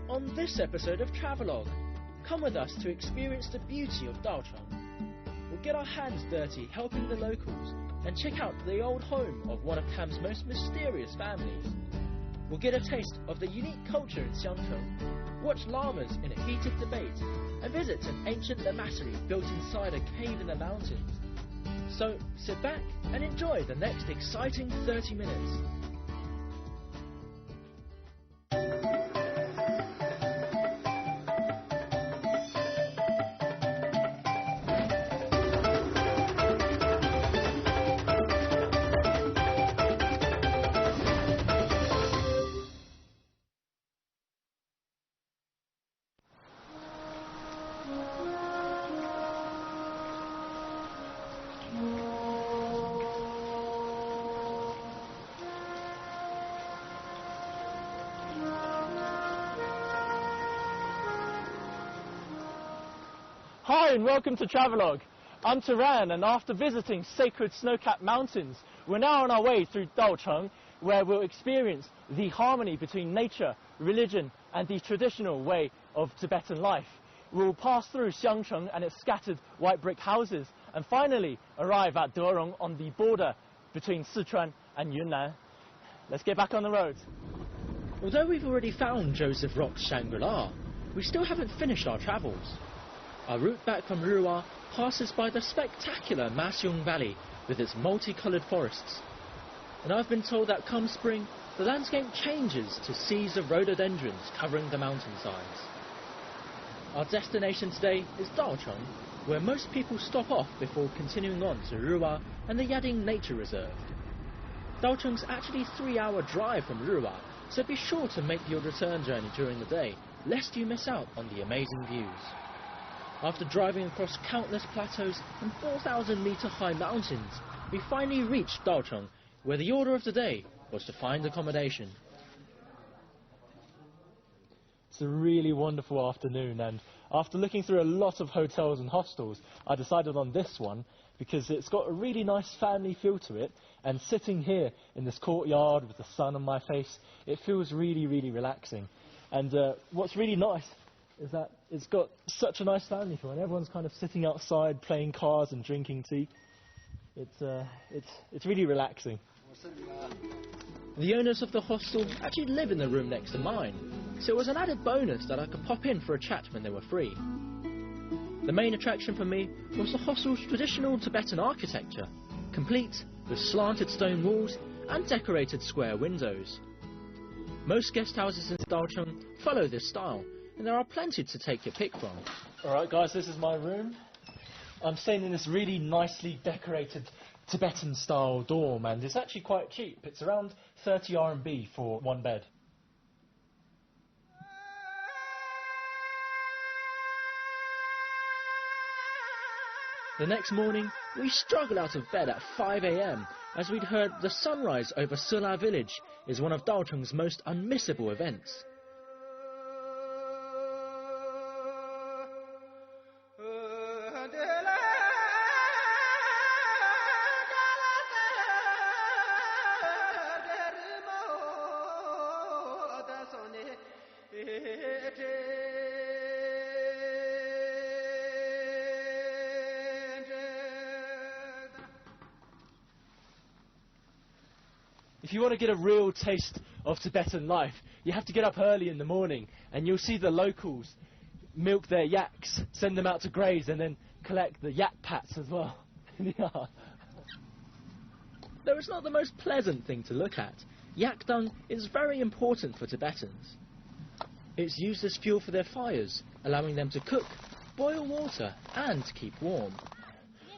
On this episode of Travelogue, come with us to experience the beauty of Daocheng. We'll get our hands dirty helping the locals and check out the old home of one of Tam's most mysterious families. We'll get a taste of the unique culture in Xiangcheng, watch llamas in a heated debate, and visit an ancient lammassery built inside a cave in the mountains. So sit back and enjoy the next exciting 30 minutes. Hi and welcome to Travelogue. I'm Taran, and after visiting sacred snow-capped mountains, we're now on our way through Daocheng, where we'll experience the harmony between nature, religion and the traditional way of Tibetan life. We'll pass through Xiangcheng and its scattered white brick houses, and finally arrive at Derong on the border between Sichuan and Yunnan. Let's get back on the road. Although we've already found Joseph Rock's Shangri-La, we still haven't finished our travels. Our route back from Ruwa passes by the spectacular Masyong Valley with its multicoloured forests. And I've been told that come spring, the landscape changes to seas of rhododendrons covering the mountainsides. Our destination today is Daocheng, where most people stop off before continuing on to Ruwa and the Yading Nature Reserve. Daocheng's actually a 3-hour drive from Ruwa, so be sure to make your return journey during the day, lest you miss out on the amazing views. After driving across countless plateaus and 4,000-metre high mountains, we finally reached Daocheng, where the order of the day was to find accommodation. It's a really wonderful afternoon, and after looking through a lot of hotels and hostels, I decided on this one because it's got a really nice family feel to it, and sitting here in this courtyard with the sun on my face, it feels really, really relaxing. And what's really nice is that it's got such a nice family feel, and everyone's kind of sitting outside playing cards and drinking tea. It's really relaxing. The owners of the hostel actually live in the room next to mine, so it was an added bonus that I could pop in for a chat when they were free. The main attraction for me was the hostel's traditional Tibetan architecture, complete with slanted stone walls and decorated square windows. Most guest houses in Daocheng follow this style, and there are plenty to take your pick from. Alright guys, this is my room. I'm staying in this really nicely decorated Tibetan style dorm, and it's actually quite cheap. It's around 30 RMB for one bed. The next morning, we struggled out of bed at 5 AM as we'd heard the sunrise over Sula village is one of Daocheng's most unmissable events. If you want to get a real taste of Tibetan life, you have to get up early in the morning, and you'll see the locals milk their yaks, send them out to graze, and then collect the yak pats as well. Yeah. Though it's not the most pleasant thing to look at, yak dung is very important for Tibetans. It's used as fuel for their fires, allowing them to cook, boil water and keep warm.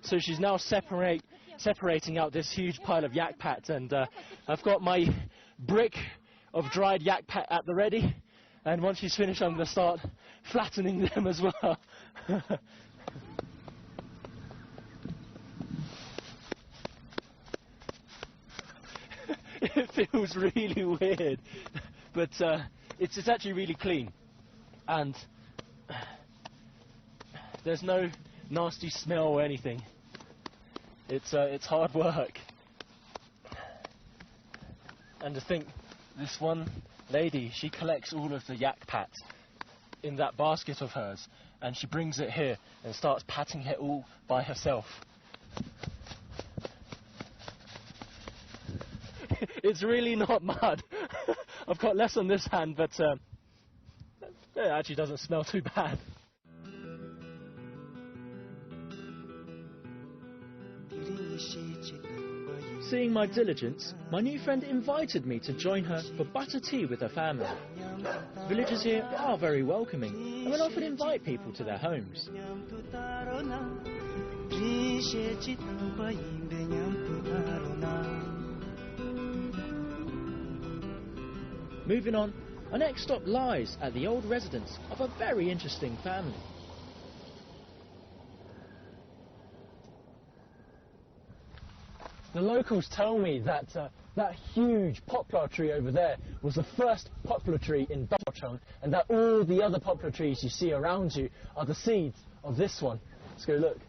So she's now separating out this huge pile of yak pat, and I've got my brick of dried yak pat at the ready, and once she's finished I'm going to start flattening them as well. It feels really weird, but it's actually really clean, and there's no nasty smell or anything. It's hard work. And to think, this one lady, she collects all of the yak pats in that basket of hers, and she brings it here and starts patting it all by herself. It's really not mud. I've got less on this hand, but it actually doesn't smell too bad. Seeing my diligence, my new friend invited me to join her for butter tea with her family. Villagers here are very welcoming and will often invite people to their homes. Moving on, our next stop lies at the old residence of a very interesting family. The locals tell me that that huge poplar tree over there was the first poplar tree in Daocheng, and that all the other poplar trees you see around you are the seeds of this one. Let's go look.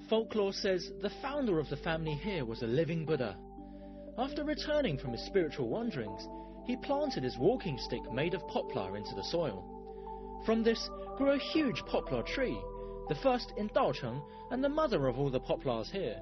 Folklore says the founder of the family here was a living Buddha. After returning from his spiritual wanderings, he planted his walking stick made of poplar into the soil. From this grew a huge poplar tree, the first in Daocheng and the mother of all the poplars here.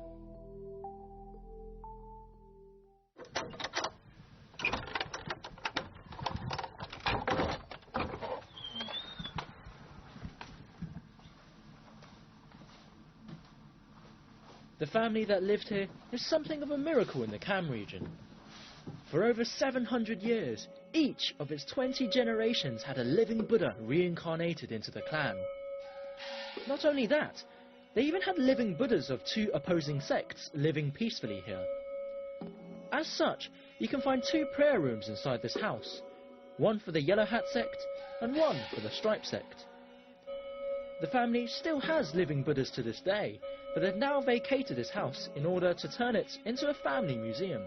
The family that lived here is something of a miracle in the Kham region. For over 700 years, each of its 20 generations had a living Buddha reincarnated into the clan. Not only that, they even had living Buddhas of two opposing sects living peacefully here. As such, you can find two prayer rooms inside this house, one for the Yellow Hat sect and one for the Stripe sect. The family still has living Buddhas to this day, but they've now vacated this house in order to turn it into a family museum.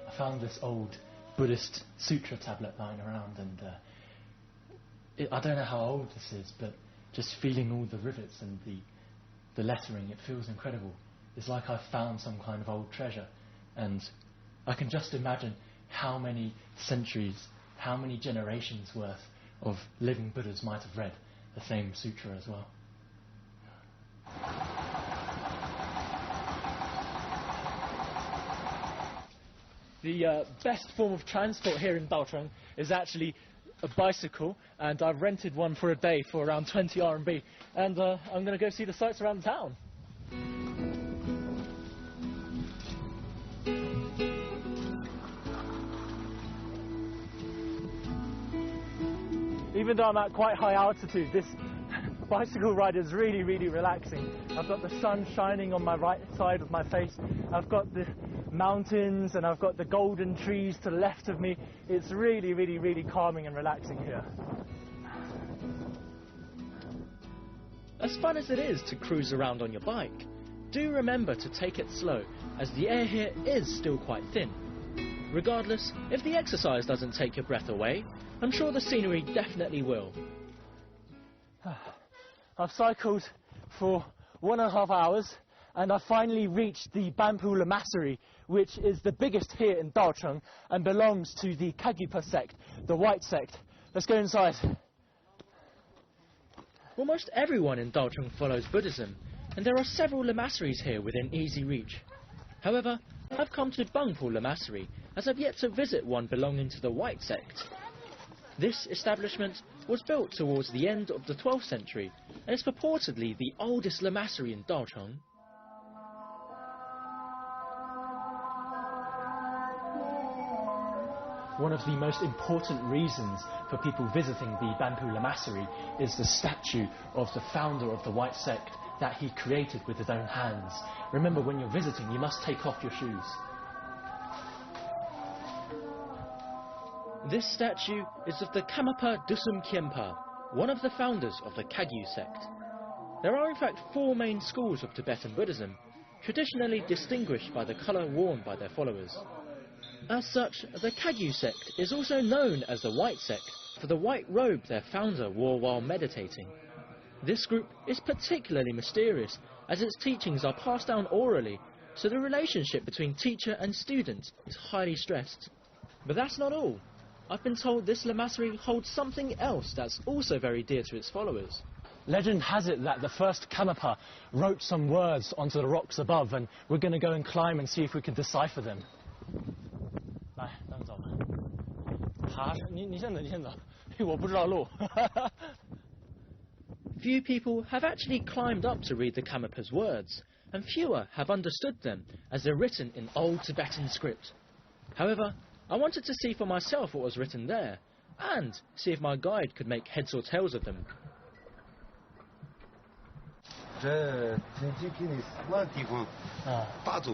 I found this old Buddhist sutra tablet lying around, and I don't know how old this is, but just feeling all the rivets and the lettering, it feels incredible. It's like I've found some kind of old treasure, and I can just imagine how many centuries, how many generations worth of living Buddhas might have read the same sutra as well. The best form of transport here in Daocheng is actually a bicycle, and I've rented one for a day for around 20 RMB, and I'm going to go see the sights around the town. Even though I'm at quite high altitude, this bicycle ride is really, really relaxing. I've got the sun shining on my right side of my face. I've got the mountains and I've got the golden trees to the left of me. It's really, really, really calming and relaxing here. As fun as it is to cruise around on your bike, do remember to take it slow, as the air here is still quite thin. Regardless, if the exercise doesn't take your breath away, I'm sure the scenery definitely will. I've cycled for 1.5 hours, and I finally reached the Bampu Lamasery, which is the biggest here in Daocheng and belongs to the Kagyupa sect, the white sect. Let's go inside. Almost everyone in Daocheng follows Buddhism, and there are several lamaseries here within easy reach. However, I've come to Bangpo Lamasery, as I've yet to visit one belonging to the white sect. This establishment was built towards the end of the 12th century and is purportedly the oldest lamasery in Daocheng. One of the most important reasons for people visiting the Bampu Lamasery is the statue of the founder of the white sect that he created with his own hands. Remember, when you're visiting, you must take off your shoes. This statue is of the Karmapa Dusum Khenpa, one of the founders of the Kagyu sect. There are in fact 4 main schools of Tibetan Buddhism, traditionally distinguished by the colour worn by their followers. As such, the Kagyu sect is also known as the white sect for the white robe their founder wore while meditating. This group is particularly mysterious, as its teachings are passed down orally so the relationship between teacher and student is highly stressed. But that's not all. I've been told this lamasserie holds something else that's also very dear to its followers. Legend has it that the first Karmapa wrote some words onto the rocks above, and we're going to go and climb and see if we can decipher them. 来，咱们走吧。爬，你先走，你先走，我不知道路。Few people have actually climbed up to read the Karmapa's words, and fewer have understood them as they're written in old Tibetan script. However, I wanted to see for myself what was written there, and see if my guide could make heads or tails of them. 这曾经给你死了地方打坐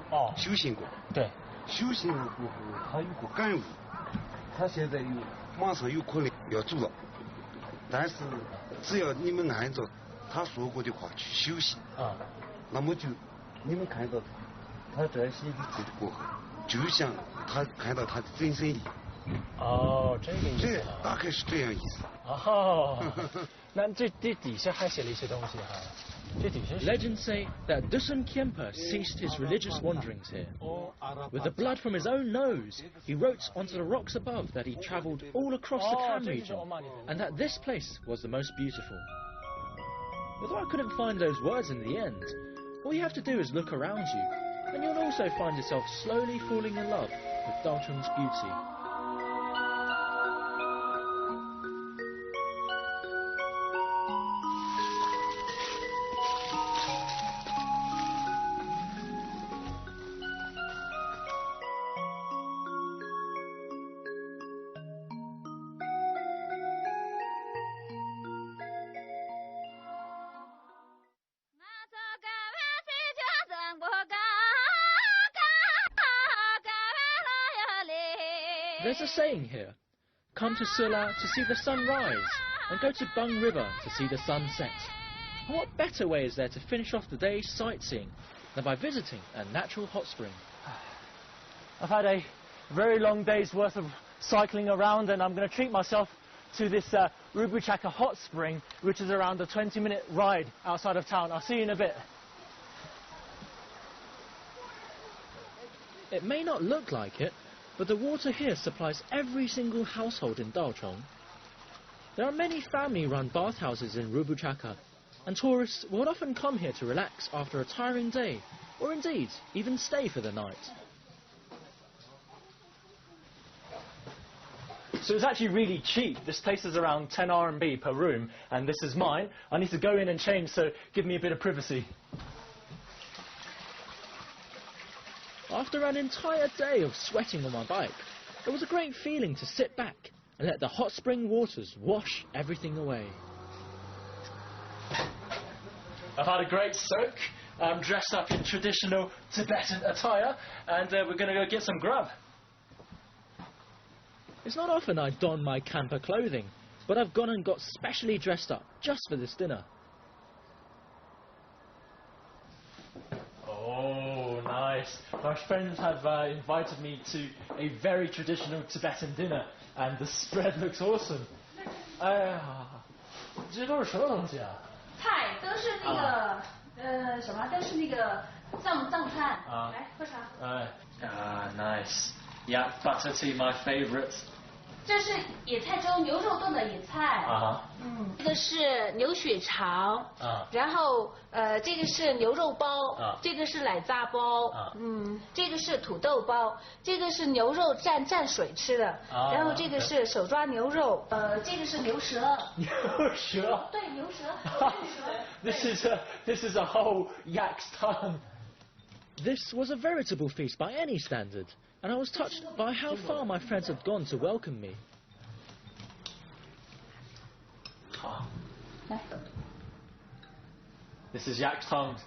过，修行过。对，修行了过后，他有个感悟，他现在马上有可能要走了，但是只要你们按照他说过的话去修行，那么就你们看到他这写的字过后，就像他看到他的真身一样。哦，这个意思。这大概是这样意思。哦，那这底下还写了一些东西哈。这底下。Legends say that Dusun Khyentse ceased his religious wanderings here. With the blood from his own nose, he wrote onto the rocks above that he travelled all across the Kham region, and that this place was the most beautiful. Although I couldn't find those words in the end, all you have to do is look around you, and you'll also find yourself slowly falling in love with Dalchung's beauty. There's a saying here, come to Sula to see the sun rise, and go to Bung River to see the sun set. And what better way is there to finish off the day sightseeing than by visiting a natural hot spring? I've had a very long day's worth of cycling around, and I'm going to treat myself to this Rubuchaka hot spring, which is around a 20-minute ride outside of town. I'll see you in a bit. It may not look like it, but the water here supplies every single household in Dalchong. There are many family-run bathhouses in Rubuchaka, and tourists will often come here to relax after a tiring day, or indeed, even stay for the night. So it's actually really cheap. This place is around 10 RMB per room, and this is mine. I need to go in and change, so give me a bit of privacy. After an entire day of sweating on my bike, it was a great feeling to sit back and let the hot spring waters wash everything away. I've had a great soak. I'm dressed up in traditional Tibetan attire, and we're going to go get some grub. It's not often I don my camper clothing, but I've gone and got specially dressed up just for this dinner. Oh, nice. My friends have invited me to a very traditional Tibetan dinner, and the spread looks awesome. 这都是什么东西啊？菜都是那个什么，都是那个藏餐。来喝茶。Nice. Yeah, butter tea, my favourite. 这是野菜粥，牛肉炖的野菜。这个是牛血肠。然后这个是牛肉包。这个是奶渣包。这个是土豆包。这个是牛肉蘸水吃的。然后这个是手抓牛肉。这个是牛舌。牛舌。对，牛舌。This is a whole yak's tongue. This was a veritable feast by any standard, and I was touched by how far my friends had gone to welcome me. This is yak's tongue.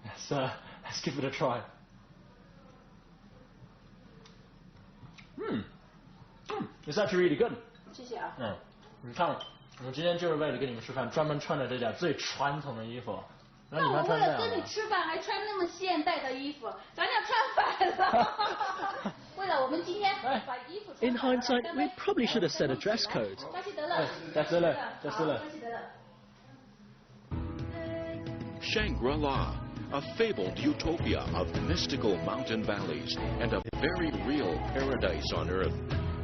Let's give it a try. It's actually really good. 谢谢啊。你看，我今天就是为了给你们吃饭，专门穿了这件最传统的衣服。那我为了跟你吃饭，还穿那么现代的衣服，咱俩穿反了。为了我们今天把衣服。In hindsight, we probably should have set a dress code. 扎西德勒。扎西德勒，扎西德勒。 Shangri-La, a fabled utopia of mystical mountain valleys and a very real paradise on Earth.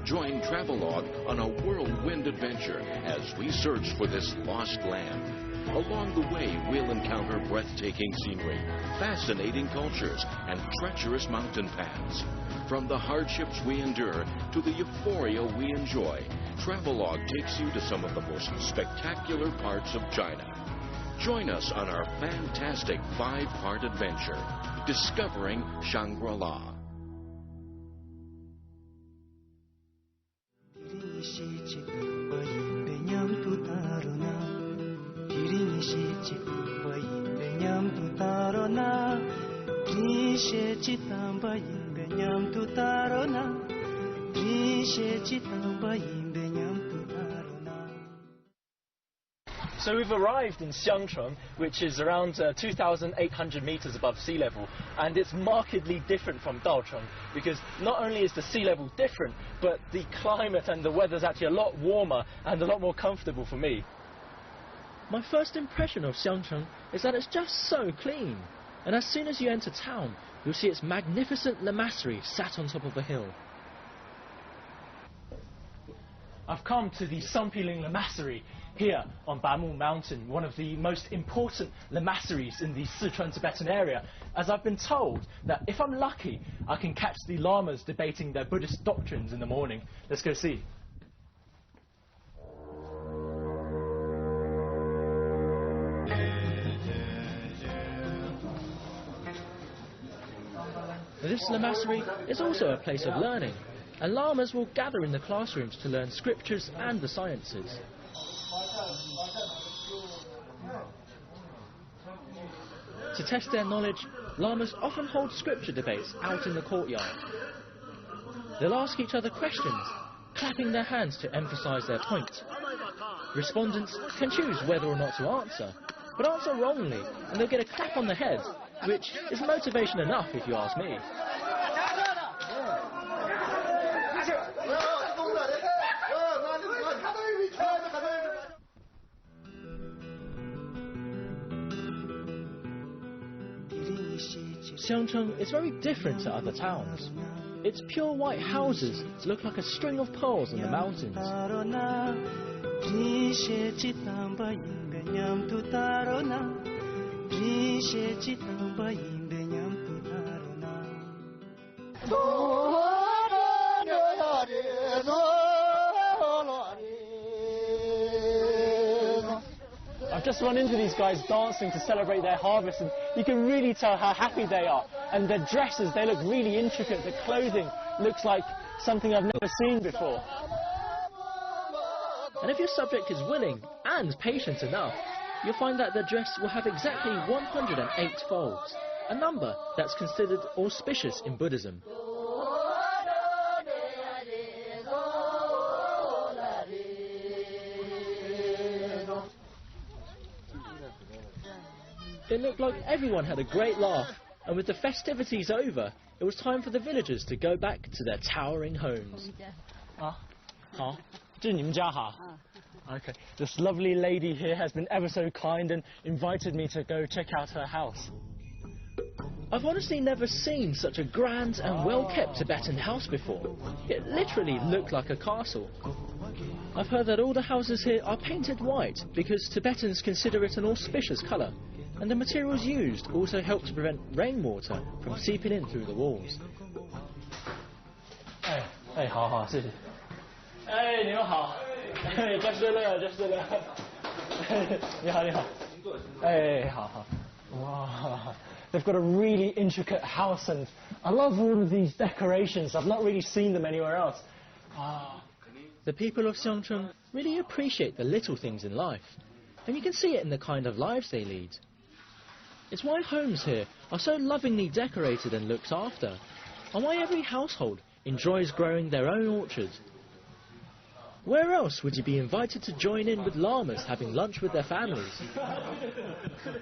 Join Travelogue on a whirlwind adventure as we search for this lost land. Along the way, we'll encounter breathtaking scenery, fascinating cultures, and treacherous mountain paths. From the hardships we endure to the euphoria we enjoy, Travelogue takes you to some of the most spectacular parts of China. Join us on our fantastic 5-part adventure, Discovering Shangri-La. So we've arrived in Xiangcheng, which is around 2,800 meters above sea level, and it's markedly different from Daocheng because not only is the sea level different, but the climate and the weather's actually a lot warmer and a lot more comfortable for me. My first impression of Xiangcheng is that it's just so clean, and as soon as you enter town, you'll see its magnificent lamassery sat on top of a hill. I've come to the Songpiling Lamassery here on Bamu Mountain, one of the most important lamasseries in the Sichuan Tibetan area, as I've been told that if I'm lucky, I can catch the lamas debating their Buddhist doctrines in the morning. Let's go see. This lamassery is also a place of learning, and lamas will gather in the classrooms to learn scriptures and the sciences. To test their knowledge, lamas often hold scripture debates out in the courtyard. They'll ask each other questions, clapping their hands to emphasize their point. Respondents can choose whether or not to answer, but answer wrongly and they'll get a clap on the head, which is motivation enough if you ask me. Xiangcheng is very different to other towns. Its pure white houses look like a string of pearls in the mountains. I've just run into these guys dancing to celebrate their harvest, and you can really tell how happy they are. And their dresses, they look really intricate. The clothing looks like something I've never seen before. And if your subject is willing and patient enough, you'll find that the dress will have exactly 108 folds, a number that's considered auspicious in Buddhism. It looked like everyone had a great laugh, and with the festivities over, it was time for the villagers to go back to their towering homes. Okay. This lovely lady here has been ever so kind and invited me to go check out her house. I've honestly never seen such a grand and well-kept Tibetan house before. It literally looked like a castle. I've heard that all the houses here are painted white because Tibetans consider it an auspicious colour, and the materials used also help to prevent rainwater from seeping in through the walls. Hey, 好，谢谢。哎，你们好。你好，你好。哎，好。Wow. They've got a really intricate house, and I love all of these decorations. I've not really seen them anywhere else. The people of Xiangcheng really appreciate the little things in life, and you can see it in the kind of lives they lead. It's why homes here are so lovingly decorated and looked after, and why every household enjoys growing their own orchard. Where else would you be invited to join in with lamas having lunch with their families?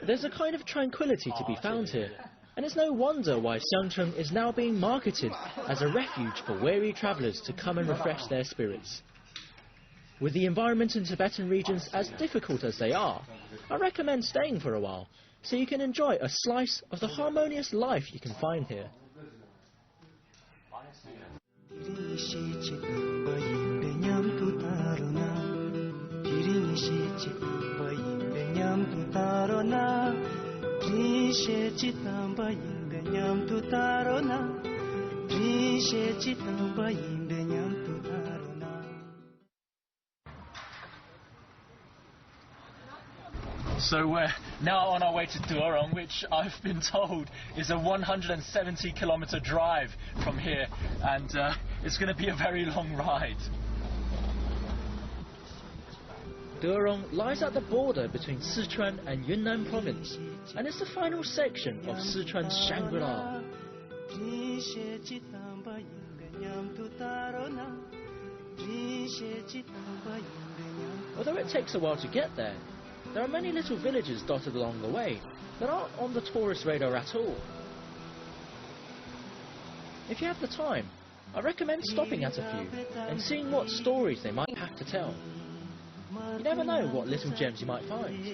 There's a kind of tranquility to be found here, and it's no wonder why Xiangcheng is now being marketed as a refuge for weary travellers to come and refresh their spirits. With the environment in Tibetan regions as difficult as they are, I recommend staying for a while, so you can enjoy a slice of the harmonious life you can find here. So we're now on our way to Durong, which I've been told is a 170-kilometer drive from here, and it's going to be a very long ride. Durong lies at the border between Sichuan and Yunnan province, and it's the final section of Sichuan's Shangri-La. Although it takes a while to get there, there are many little villages dotted along the way that aren't on the tourist radar at all. If you have the time, I recommend stopping at a few and seeing what stories they might have to tell. You never know what little gems you might find.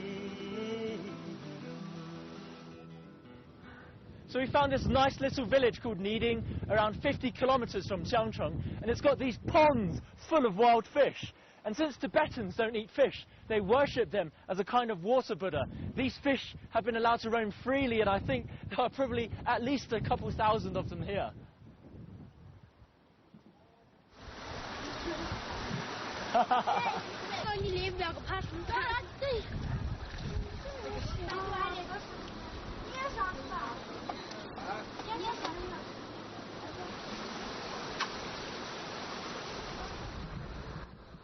So we found this nice little village called Niding, around 50 kilometers from Jiangcheng, and it's got these ponds full of wild fish. And since Tibetans don't eat fish, they worship them as a kind of water Buddha. These fish have been allowed to roam freely, and I think there are probably at least a couple thousand of them here.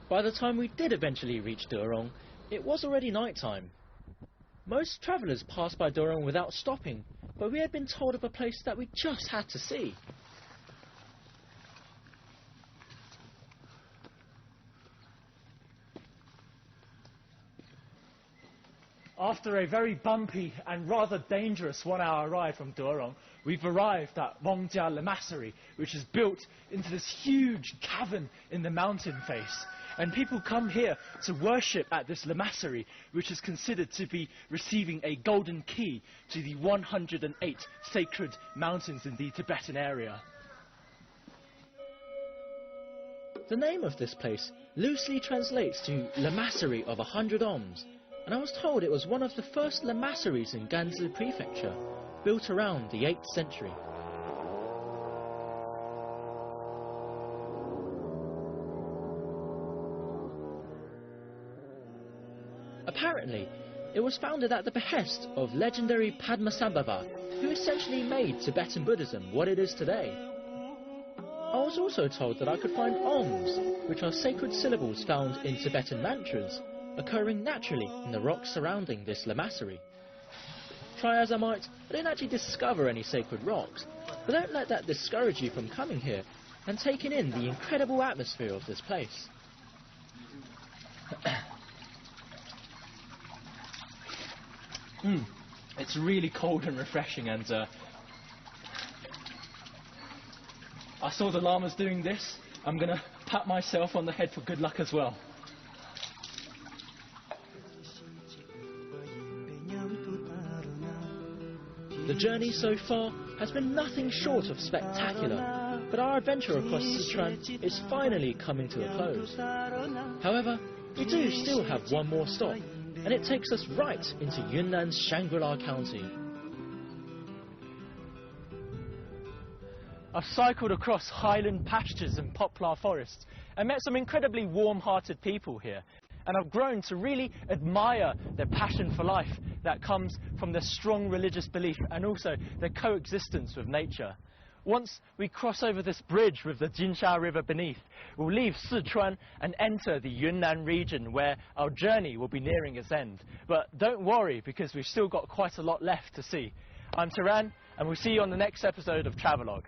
By the time we did eventually reach Durong, it was already night time. Most travellers pass by Durong without stopping, but we had been told of a place that we just had to see. After a very bumpy and rather dangerous 1-hour ride from Durong, we've arrived at Wongjia Lamasery, which is built into this huge cavern in the mountain face. And people come here to worship at this Lamasery, which is considered to be receiving a golden key to the 108 sacred mountains in the Tibetan area. The name of this place loosely translates to Lamasery of 100 Ohms, and I was told it was one of the first lamaseries in Gansu Prefecture, built around the 8th century. Apparently, it was founded at the behest of legendary Padmasambhava, who essentially made Tibetan Buddhism what it is today. I was also told that I could find Ohms, which are sacred syllables found in Tibetan mantras, occurring naturally in the rocks surrounding this lamasery. Try as I might, I didn't actually discover any sacred rocks, but don't let that discourage you from coming here and taking in the incredible atmosphere of this place. It's really cold and refreshing, and I saw the llamas doing this. I'm going to pat myself on the head for good luck as well. The journey so far has been nothing short of spectacular, but our adventure across Sichuan is finally coming to a close. However, we do still have one more stop, and it takes us right into Yunnan's Shangri-La County. I've cycled across highland pastures and poplar forests and met some incredibly warm-hearted people here. And I've grown to really admire their passion for life that comes from their strong religious belief and also their coexistence with nature. Once we cross over this bridge with the Jinsha River beneath, we'll leave Sichuan and enter the Yunnan region where our journey will be nearing its end. But don't worry, because we've still got quite a lot left to see. I'm Taran, and we'll see you on the next episode of Travelogue.